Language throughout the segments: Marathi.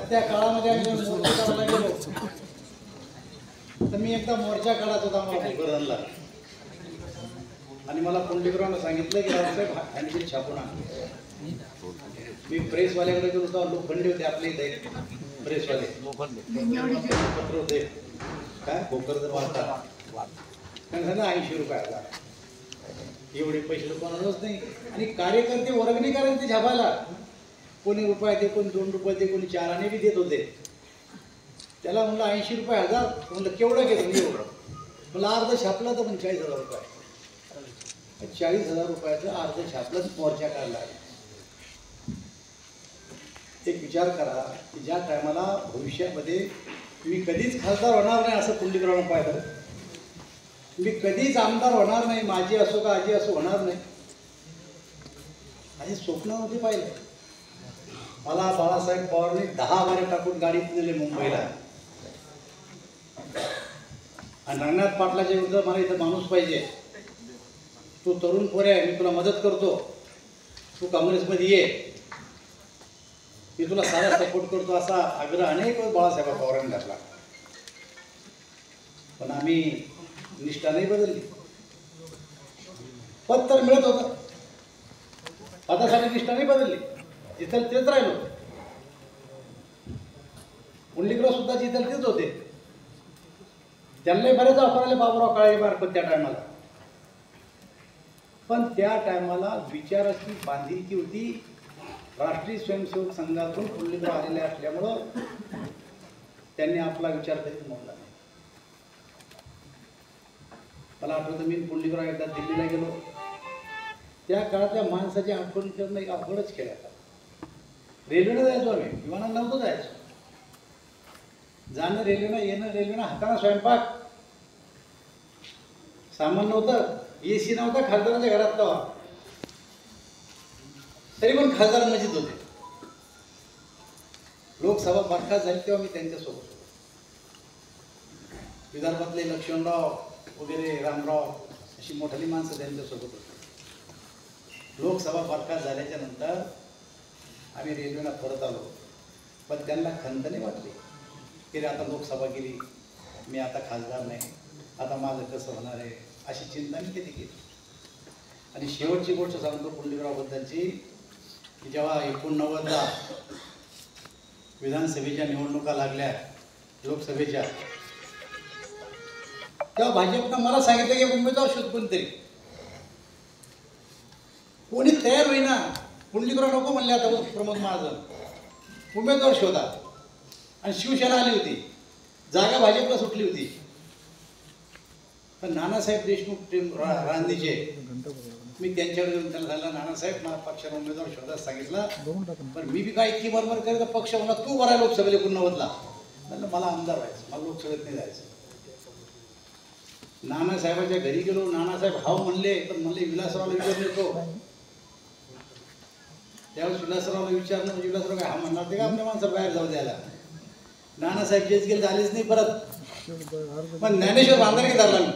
त्या काळामध्ये आम्ही मोर्चा काढायला गेलो तर मी एकदा मोर्चा काढत होता मला भोकरदनला आणि मला पुंडलिकरावनं सांगितलं की रावसाहेब हँडबिल छापून आण. मी प्रेसवाल्याकडे गेलो होतो. लोखंडे होते आपले इथे प्रेसवाले पत्र होते काय भोकरदन वार्ता त्यांना 80 रुपये हजार. एवढे पैसे तर कोणालाच नाही. आणि कार्यकर्ते वर्गणी करायचे छापायला. कोणी रुपये दे, कोणी 2 रुपये दे, कोणी 4 आणे बी देत होते. त्याला म्हणलं 80 रुपये हजार. म्हणलं केवढं घेतो मी एवढं. मला अर्ध छापला तर पण 40,000 रुपये. 40,000 रुपयाचं अर्ध छापलंच मोर्चा काढला. एक विचार करा की ज्या टायमाला भविष्यामध्ये मी कधीच खासदार होणार नाही असं पुंडलिकरावनं पाहिलं. मी कधीच आमदार होणार नाही, माझी असो का आजी असो होणार नाही आणि स्वप्नामध्ये पाहिलं. मला बाळासाहेब पवारने 10 बारे टाकून गाडीत नेले मुंबईला आणि रंगनाथ पाटलाच्या विरुद्ध मला इथं माणूस पाहिजे, तू तरुण पोरे आहे, मी तुला मदत करतो, तू काँग्रेसमध्ये ये, मी तुला सारा सपोर्ट करतो असा आग्रह अनेक बाळासाहेब पवारांनी घातला. पण आम्ही निष्ठा नाही बदलली. पद तर मिळत होतं, पदासाठी निष्ठा नाही बदलली. जिथं तेच राहिलो. पुंडलिकराव सुद्धा जिथं तेच होते. त्यांनाही बरेच ऑफर आले बाबूराव काळे मार्फत त्या टायमाला. पण त्या टायमाला विचाराची बांधिलकी होती. राष्ट्रीय स्वयंसेवक संघातून पुंडलिकराव आलेले असल्यामुळं त्यांनी आपला विचार कधीच मोडला नाही. मला आठवतं मी पुंडलिकराव एकदा दिल्लीला गेलो. त्या काळातल्या माणसाची आठवण करणं एक अवघडच केलं. रेल्वेनं जायचो आम्ही, विमानानं नव्हतं जायचो. जाणं रेल्वेनं, येणं रेल्वेनं, हाताने स्वयंपाक, सामान नव्हतं, AC नव्हता खासदाराच्या घरात तेव्हा. तरी पण खासदार मजेत होते. लोकसभा बरखास्त झाली तेव्हा मी त्यांच्यासोबत होतो. विदर्भातले लक्ष्मणराव वगैरे रामराव अशी मोठाली माणसं त्यांच्यासोबत होती. लोकसभा बरखास्त झाल्याच्या नंतर आम्ही रेल्वेला परत आलो. पण त्यांना खंत नाही वाटली की आता लोकसभा गेली, मी आता खासदार नाही, आता माझं कसं होणार आहे अशी चिंता मी कधी केली. आणि शेवटची गोष्ट सांगतो पुंडलिकरावबद्दलची की जेव्हा 89ला विधानसभेच्या निवडणुका लागल्या लोकसभेच्या, तेव्हा भाजपनं मला सांगितलं की उमेदवार शोध कोणतरी. कोणी तयार होईना. पुंडलिकराव नको म्हणले आता प्रमोद महाजन, उमेदवार शोधा. आणि शिवसेना आली होती, जागा भाजपला सुटली होती. पण नानासाहेब देशमुख रांदीचे, मी त्यांच्याकडे येऊन त्यांना सांगितलं नानासाहेब मला पक्षाला उमेदवार शोधायला सांगितलं. पण मी बी काय इतकी बरोबर करत पक्ष म्हणा तू बरा लोकसभेला 89ला. म्हणलं मला आमदार व्हायचं, मला लोकसभेत नाही जायचं. नानासाहेबाच्या घरी गेलो. नानासाहेब हाव म्हणले, पण म्हणले विलासरावला विचारून येतो. त्यावेळेस विलासरावला विचारणं म्हणजे विलासराव काय हा म्हणणार ते का आपल्या माणसं बाहेर जाऊ द्यायला. नानासाहेब जेच गेले झालेच नाही परत. पण ज्ञानेश्वर बांधारे धरला मी.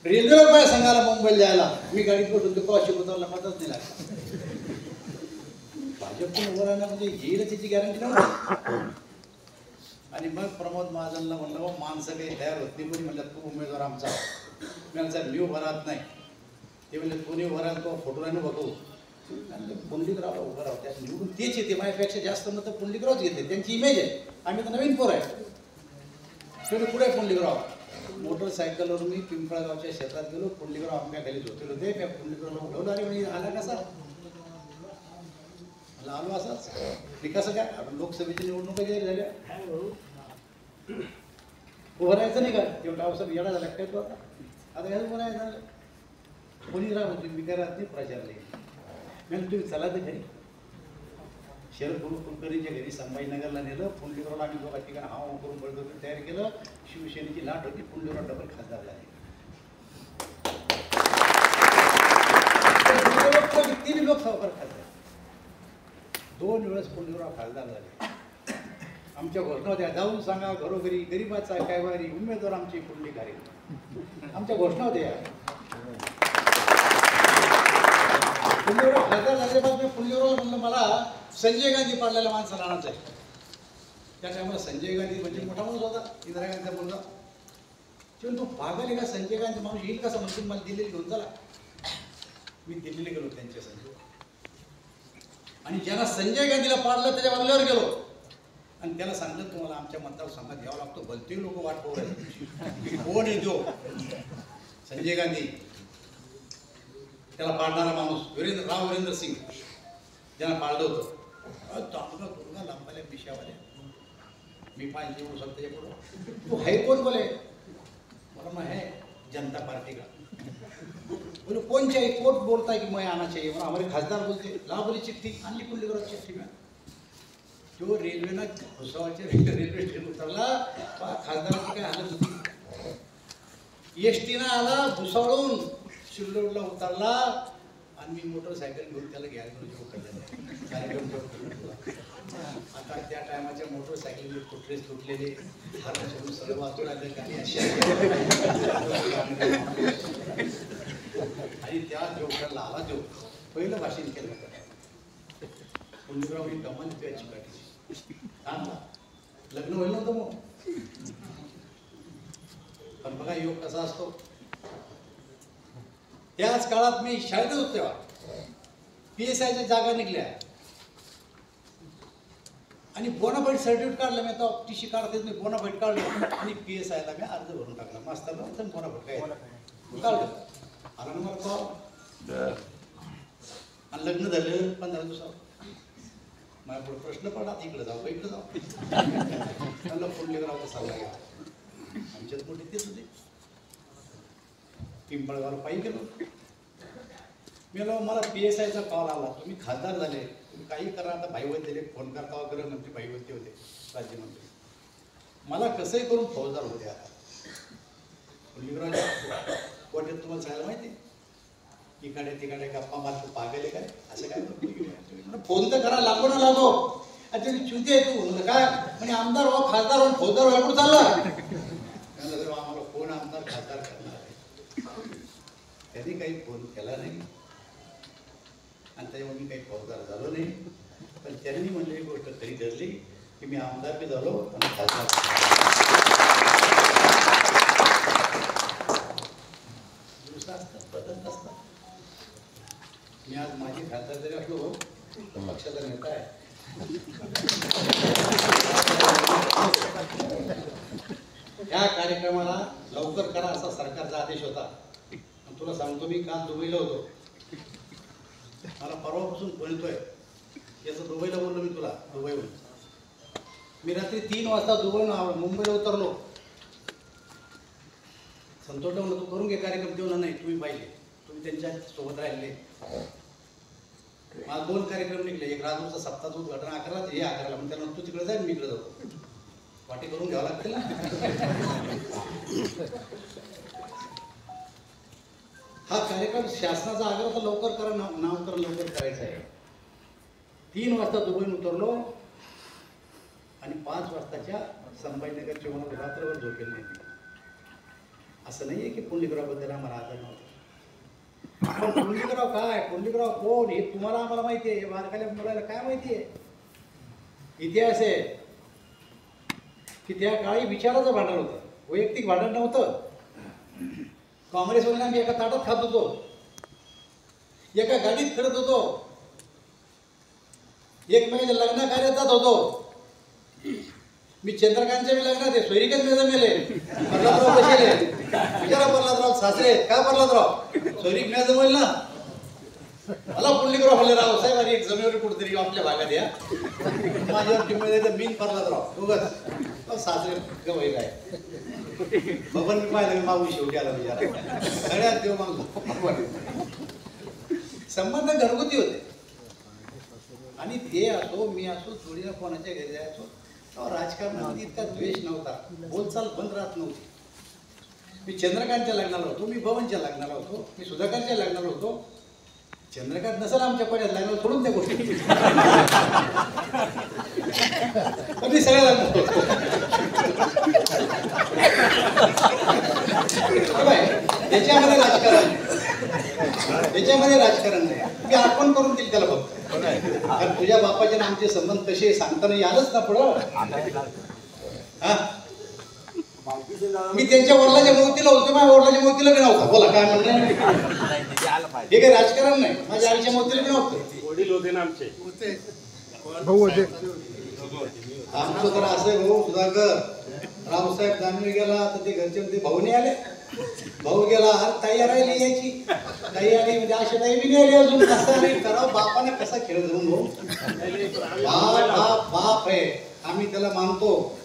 रेल्वेवर काय सांगायला मुंबईला जायला, मी गाडीत बसून तो अशी उतरला पतच नाही लागला. भाजपतून उभं राहणं म्हणजे येईल त्याची गॅरंटी नव्हती. आणि मग प्रमोद महाजनला म्हणलं माणसं काही तयार होत नाही. कोणी म्हणलं तू उमेदवार आमचा. मी म्हणलं मी उभं राहत नाही. ते म्हणले कोणी उभं राहत तो फोटोने बघू. पुंडलिकरावला उभं राहू, त्यात निवडून तेच येते. माझ्यापेक्षा जास्त मतं पुंडलिकरावच घेते, त्यांची इमेज आहे. आम्ही तर नवीन पोर आहे. शेवटी पुढे पुंडलिकराव. मोटरसायकलवर मी पिंपळगावच्या शेतात गेलो. पुंडलिकराव आंब्याखाली झोपेल होते. त्या पुंडलिकरावला उठवलं. अरे म्हणजे आला कसा आलो असाच ते कसं काय. लोकसभेची निवडणुका जाहीर झाल्या, उभं राहायचं नाही का. तेवढा अवसर येडा झाला काय तो आता ह्याच उभं राहायचं झालं. कोणी राह होती मी काय राहत नाही प्रचारले. मी तुम्ही चला तर घरी. शरद कुलकर्णीच्या घरी संभाजीनगरला नेलं. पुंडलिकरावला आम्ही दोघा ठिकाणी हा करून बळकरून तयार केलं. शिवसेनेची लाट होती. पुंडलिकराव डबल खासदार झाले. 3 लोकसभा खासदार, 2 वेळेस पुंडलिकराव खासदार झाले. आमच्या घोषणा होत्या, जाऊन सांगा घरोघरी गरीबाचा काय वारी उमेदवार आमची पुंडलिक आहे. आमच्या घोषणा होत्या. पुंडलिकराव खासदार झाल्यापासून मी पुंडलिकरावला म्हणलं मला संजय गांधी पाडलेल्या माणसाला आणायचं आहे. त्या टायमाला संजय गांधी म्हणजे मोठा माणूस होता, इंदिरा गांधीचा मुलगा. तेव्हा तो पागल आहे का संजय गांधी माणूस येईल कसा म्हणतो, मला दिल्लीला घेऊन चला. मी दिल्लीला गेलो त्यांच्या संजय, आणि ज्यांना संजय गांधीला पाडलं त्याच्या बंगल्यावर गेलो आणि त्याला सांगितलं तुम्हाला आमच्या मतदारसंघात यावं लागतो. भलते लोक वाट पाहू राहिले कोण येतो. संजय गांधी त्याला पाडणारा माणूस वीरेंद्र सिंग ज्यांना पाळलं होतं, चांगला दुर्गा लांबाल्या पिशावाल्या, मी पाहिजे येऊ शकतो त्याच्याकडून. तू है कोण बोले, मला मग है जनता पार्टी का. बोले कौन चाहिए, कोर्ट बोलता है कि मैं आना चाहिए. म्हणून हमारे खासदार बोलते ला बोली चिठ्ठी आणली पुंडलिकराव चिठ्ठी में. जो रेल्वेनं भुसावळच्या रेल्वे स्टेशन उतरला, खासदाराची काय हालत होती. एसटीनं आला भुसावळून शिल्लोडला उतरला आणि मी मोटरसायकल घेऊन त्याला घ्यायला कार्यक्रम करतो. आता त्या टायमाच्या मोटरसायकल कुठले तुटलेले हात सोडून सर्व वाचून आले गाणी अशी आणि त्या जोकरला आला जो पहिलं भाषण केलं होतं पुंडलिकराव ही कमाल त्याची काढली. लग्न होईल नव्हतं मग, पण बघा योग कसा असतो. त्याच काळात मी शाळेत होतो तेव्हा PSIच्या जागा निघल्या आणि बोनाफाईड सर्टिफिकेट काढलं. मी आता TC काढते मी बोनाफाईड काढलं आणि PSIला मी अर्ज भरून टाकला. मास्तर बोनाफाईड काय काढलं आला ना मला कॉल. आणि लग्न झालं 15 दिवसावर. माझ्या पुढे प्रश्न पडला इकडे जाऊ का इकडे जाऊ. त्यांना पुंडलिकराव कसा लागला आमच्यात मोठे तेच होते. पिंपळगाव पायी गेलो. मला PSIचा कॉल आला, तुम्ही खासदार झाले, तुम्ही काही करा. आता भाईवत दिले फोन करता वगैरे मंत्री भाईवत्ते होते राज्यमंत्री. मला कसंही करून फौजदार होते. आता पुंडलिकराव कोर्टात तुम्हाला सांगायला माहिती इकडे तिकडे गप्पा मारतो पागल आहे काय असं काय. फोन तर करा लागो ना लागो. अच्छा चुती आहे तू म्हणलं काय म्हणजे आमदार हो खासदार हो फौजदार हो कुठं चालला. आम्हाला कोण आमदार खासदार करणार आहे. त्यांनी काही फोन केला नाही आणि त्याच्यामुळे मी काही फौजदार झालो नाही. पण त्यांनी म्हणजे एक गोष्ट खरी धरली की मी आमदार बी झालो आणि खासदार असतात बदलत असतात. मी आज माझी खासदार जरी असलो तर पक्षाचा नेता आहे. या कार्यक्रमाला लवकर करा असा सरकारचा आदेश होता. तुला सांगतो मी काल दुबईला होतो. मला परवापासून फोन येतोय याचं दुबईला बोललो मी तुला दुबईहून. मी रात्री 3 वाजता दुबईहून मुंबईला उतरलो. संतोषला म्हणलं तू करून घे कार्यक्रम. देऊ नाही तुम्ही पाहिले तुम्ही त्यांच्या सोबत राहिले. मला 2 कार्यक्रम निघले. एक राजूचा सप्ताहाचं उद्घाटन 11ला हे 11ला म्हणजे त्यानंतर तू तिकडे जाईल मी इकडे जाऊ. वाटी करून घ्यावं लागतील ना. हा कार्यक्रम शासनाचा आग्रह तर लवकर करा नामकरण लवकर करायचं आहे. 3 वाजता दुबईहून उतरलो आणि 5 वाजताच्या संभाजीनगरच्या मला रात्रभर झोपेल नाही. असं नाही आहे की पुंडलिकरावबद्दल आम्हाला आदर नव्हता. पण पुंडलिकराव काय पुंडलिकराव कोण हे तुम्हाला आम्हाला माहिती आहे. बारकाल्या मुलाला काय माहिती आहे. इतिहास आहे की त्या काळी विचाराचं भांडण होतं, वैयक्तिक भांडण नव्हतं. काँग्रेसवाल्यांना मी एका ताटात खात होतो, एका गाडीत फिरत होतो, एकमेकाच्या लग्न कार्यात जात होतो. मी चंद्रकांतच्या मी लग्नात आहे सोयरीकच मेजर मेले प्रल्हादराव बसेले. विचारा प्रल्हादराव सासरे काय प्रल्हादराव सोयरीक मेजर मेल ना. मला पुंडलिकराव म्हणले राव साहेब अरे एक जमिनीवर कुठेतरी आपल्या भागात या माझ्यावर जिम्मेदारी मीन प्रल्हादराव दोघंच सासरे गवैल आहे. बबन मी पाहिलं मागून शेवटी आला विचारा सगळ्यात देव मागून. संबंध घरगुती होते आणि ते असो मी असो जोडीला कोणाच्या घरी जायचो. राजकारणामध्ये इतका द्वेष नव्हता, बोलचाल बंद राहत नव्हती. मी चंद्रकांतच्या लग्नाला होतो, मी भवनच्या लग्नाला होतो, मी सुधाकरच्या लग्नाला होतो. चंद्रकांत नसेल आमच्या पड्यात लग्नाला सोडून त्या गोष्टी पण मी सगळ्या लग्न होतो. त्याच्यामध्ये राजकारण त्याच्यामध्ये राजकारण नाही. मी आठवण करून देईल त्याला फक्त. कारण तुझ्या बापाचे आणि आमचे संबंध कसे सांगताना आलंच ना पुढं. हा, मी त्यांच्या वडिलाच्या मोतीला होतो, माझ्या वडिलाच्या मोतीला बी नव्हता. बोला काय म्हणणं. हे काही राजकारण नाही. माझ्या आईच्या मोतीला बी नव्हतं. वडील होते ना आमचे, भाऊ होते. आमचं तर असं भाऊ सुधाकर रावसाहेब दानवे गेला तर ते घरचे म्हणते भाऊ नाही आले. भाऊ गेला अरे ताई राहिली याची, ताई आली म्हणजे अशी ताई बी नाही आली अजून. कसं नाही करावं बापाने कसा खेळ धरून भाऊ. बाप बाप बाप आहे. आम्ही त्याला मानतो.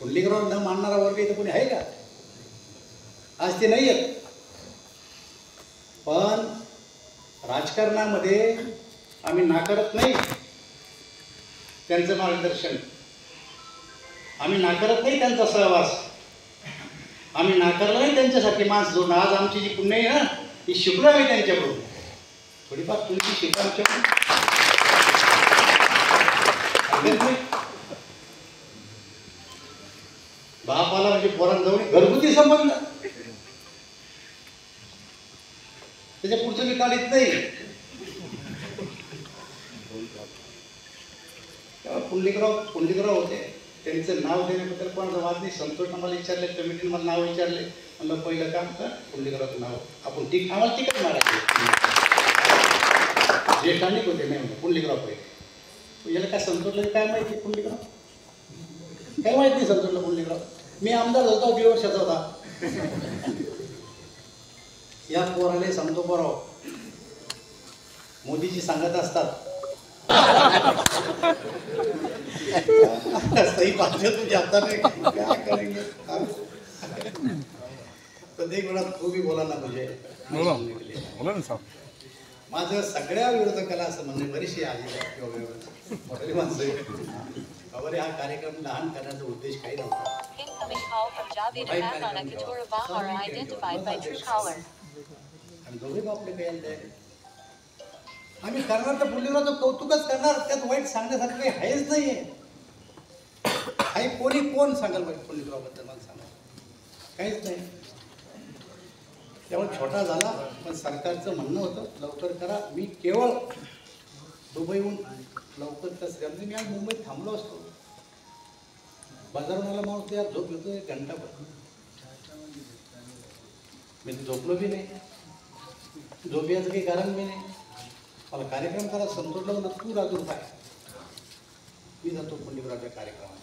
पुंडलिकराव न मानणारा वर्ग इथं कोणी आहे का? आज ते नाही आहेत. पण राजकारणामध्ये आम्ही नाकारत नाही त्यांचं मार्गदर्शन, आम्ही नाकारत नाही त्यांचा सहवास, आम्ही नाकारला नाही त्यांच्यासाठी माणसं जोडणं. आज आमची जी पुण्य आहे ना ती शिकलो आम्ही त्यांच्याकडून. थोडीफार तुमची शिका आमच्याकडून. बापाला म्हणजे पोरांजवळ घरगुती संबंध, त्याच्या पुढचं मी काढीत नाही. पुंडलिकराव होते, त्यांचं नाव देण्याबद्दल कोणाचा वाद नाही. संतोष मला विचारले, कमिटीने मला नाव विचारले, म्हणलं पहिलं काम कर पुंडलिकरावचं नाव आपण आम्हाला तिकट मारायचे. ज्येष्ठानिक होते नाही म्हणलं पुंडलिकराव पहिले. याला काय संतोषला काय माहिती पुंडलिकराव? काय माहिती नाही संतोषला पुंडलिकराव. मी आमदार होता 1.5 वर्षाचा होता. या पोराले सांगतो पोराव, मोदीजी सांगत असतात सही बात है तुझे आता नहीं क्या करेंगे. तर एक वेळा तू बी बोला ना मुझे. बोला ना साहेब. माझं सगळ्या विरोधकाला असं म्हणणे बरीचशी आली मोठी माणसं खबर हा कार्यक्रम लहान करण्याचा उद्देश काही नव्हता. आणि दोघे बापले काही आले आम्ही करणार तर पुंडलिकरावचं कौतुकच करणार. त्यात वाईट सांगण्यासारखं काही आहेच नाहीये. काही कोण सांगाल पाहिजे पुंडलिकरावबद्दल मला सांगा, काहीच नाही. त्यामुळे छोटा झाला पण सरकारचं म्हणणं होतं लवकर करा. मी केवळ दुबईहून लवकर कसं म्हणजे मी आज मुंबईत थांबलो असतो. बाजारून मला माणूस यार झोप घेतो 1 घंटाभर. मी झोपलो बी नाही, झोप याचं काही कारण बी नाही. मला कार्यक्रम करा संतोषला नक्की राजूर पाय. मी जातो पुंडलिकरावच्या कार्यक्रमात.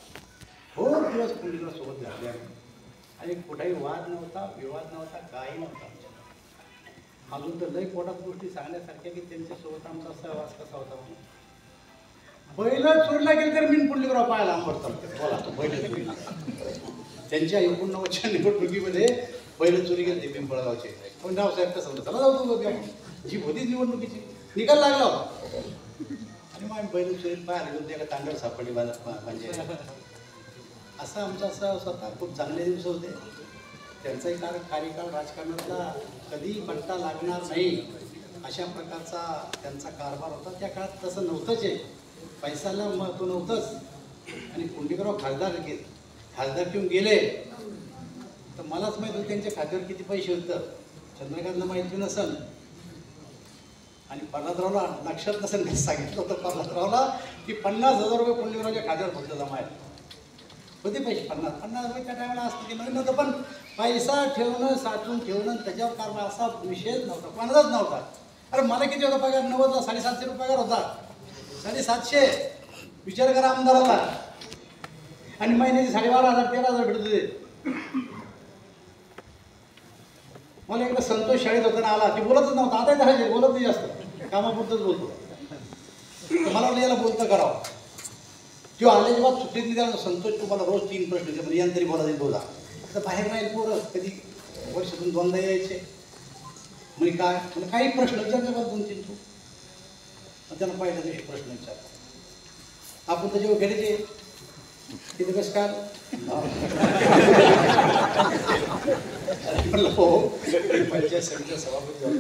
हो दिवस पुंडलिकरावसोबत झाले आणि कुठेही वाद नव्हता, विवाद नव्हता, काही नव्हता. अजून तर लई पोटात गोष्टी सांगण्यासारख्या की त्यांच्यासोबत आमचा सहवास कसा होता म्हणून. बैल चोरीला गेलं तर मी पुंडलिकराव पाहायला आवडतो. बोला तो बैल चोरीला त्यांच्या 89च्या निवडणुकीमध्ये बैल चोरी गेले ते पिंपळगावचे. पण रावसाहेब कसं म्हणलं चला जाऊ तू जी होतीच निवडणुकीची निकाल लागला होता. आणि मग आम्ही बैल चोरी पाहायला गेलो. त्याला तांडळ सापडली म्हणजे असा आमचा सहवास होता. खूप चांगले दिवस होते. त्यांचाही कार्यकाळ राजकारणातला कधीही पट्टा लागणार नाही अशा प्रकारचा त्यांचा कारभार होता. त्या काळात तसं नव्हतंच आहे. पैशाला महत्त्व नव्हतंच. आणि पुंडलिकराव खासदार घेऊन गेले तर मलाच माहीत होतं त्यांच्या खात्यावर किती पैसे होतं. चंद्रकांतला माहिती नसेल. आणि प्रल्हादरावला लक्षात नसेल सांगितलं होतं प्रल्हादरावला की 50,000 रुपये पुंडलिकरावच्या खात्यावर फक्त जमा आहेत. होते पैसे 50 रुपये त्या टायमाला असते म्हणजे नव्हतं. पण पैसा ठेवणं साठवून ठेवणं त्याच्यावर कारभार असा विषयच नव्हता, कोणाचाच नव्हता. अरे मला किती होता पगार? 90ला 750 रुपये पगार होता. 750 विचार करा आमदाराला. आणि महिन्याचे 12,500 13,000 भेटत होते. मला एकदा संतोष शाळेत होताना आला की बोलतच नव्हता. आता धरायचे बोलत नाही जास्त, कामापुरतच बोलतो. तर मला वाटलं याला बोलतं करावं. किंवा आले जेव्हा सुट्टीत त्याला संतोष तुम्हाला रोज 3 प्रश्न विचार म्हणजे यांतरी बोलायचे बोला. तर बाहेर नाही पोरं कधी वर्षातून 2दा यायचे. म्हणजे काय म्हणजे काही प्रश्न विचारले बघ 2-3 तू. त्यांना पहिल्या दिवशी प्रश्न विचार आपण त्याच्यावर घ्यायचे तिथे कसं काय हो पंचायत समितीचा सभापती झालो.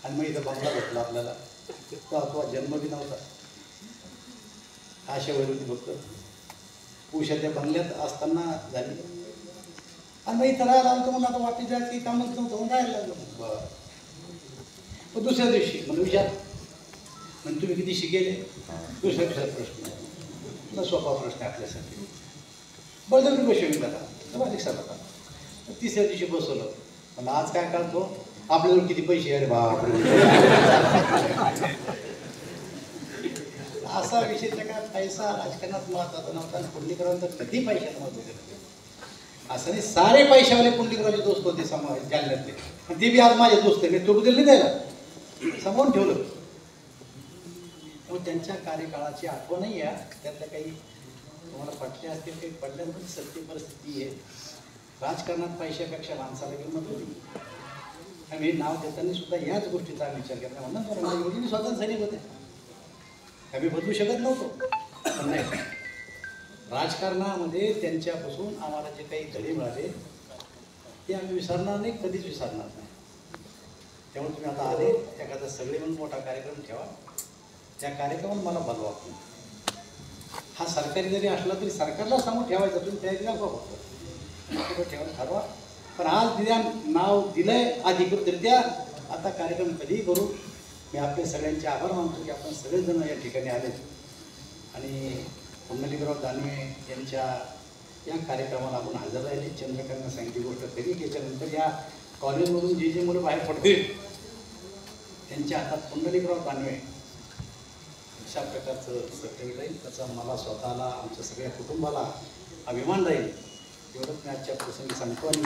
आणि मग इथं बंगला भेटला आपल्याला. तो जन्म बी नव्हता. अशा वेळी फक्त उषा त्या बंगल्यात असताना झाली. आणि मग इथं राहायला आलं तर म्हणून आता वापस जायचं की कामच नव्हतं म्हणून राहायला लागलं. बरं. मग दुसऱ्या दिवशी म्हणून विचार म्हणजे तुम्ही किती शिकेले. दुसऱ्या प्रश्न न सोपा प्रश्न आपल्यासाठी. बळजबरी बसवली दादा मला रिक्षा दादा. तिसऱ्या दिवशी बसवलं पण आज काय करतो आपल्याजवळ किती पैसे अरे बाप असा विषय काय पैसा राजकारणात महत्वाचा नव्हता आणि पुंडलिकरांचं कधी पैशाला महत्व दिलं असं नाही. सारे पैशावाले पुंडलिकरावचे दोस्त होते समाज जालन्यातले आणि ते बी आज माझे दोस्त आहे. मी तोडू दिले नाही द्यायला समोरून ठेवलं. मग त्यांच्या कार्यकाळाची आठवणही आहे. त्यातल्या काही तुम्हाला पटल्या असतील काही पडल्यानंतर सत्य परिस्थिती आहे. राजकारणात पैशापेक्षा माणसाला किंमत होती. आम्ही नाव देताना सुद्धा याच गोष्टीचा विचार केला. म्हणून माझ्या वडील स्वतः सैनिक होते. आम्ही बदलू शकत नव्हतो पण नाही राजकारणामध्ये त्यांच्यापासून आम्हाला जे काही धडे मिळाले ते आम्ही विसरणार नाही कधीच विसरणार नाही. त्यामुळे तुम्ही आता आले एखादा सगळे म्हणून मोठा कार्यक्रम ठेवा. त्या कार्यक्रमात मला बोलवा. हा सरकारी जरी असला तरी सरकारला सांगून ठेवायचा तुम्ही तयारी दाखवा फक्त ठेवा ठरवा. पण आज दिल्या नाव दिलंय अधिकृतरित्या आता कार्यक्रम कधीही करू. मी आपले सगळ्यांचे आभार मानतो की आपण सगळेजण या ठिकाणी आलेत आणि पुंडलिकराव दानवे यांच्या या कार्यक्रमाला आपण हजर राहिले. चंद्रकांतनं सांगितली गोष्ट तरी त्याच्यानंतर या कॉलेजमधून जे मुलं बाहेर पडतील त्यांच्या हातात पुंडलिकराव दानवे अशा प्रकारचं सर्टिफिकेट राहील. त्याचा मला स्वतःला आमच्या सगळ्या कुटुंबाला अभिमान राहील. एवढंच मी आजच्या प्रसंगी सांगतो आणि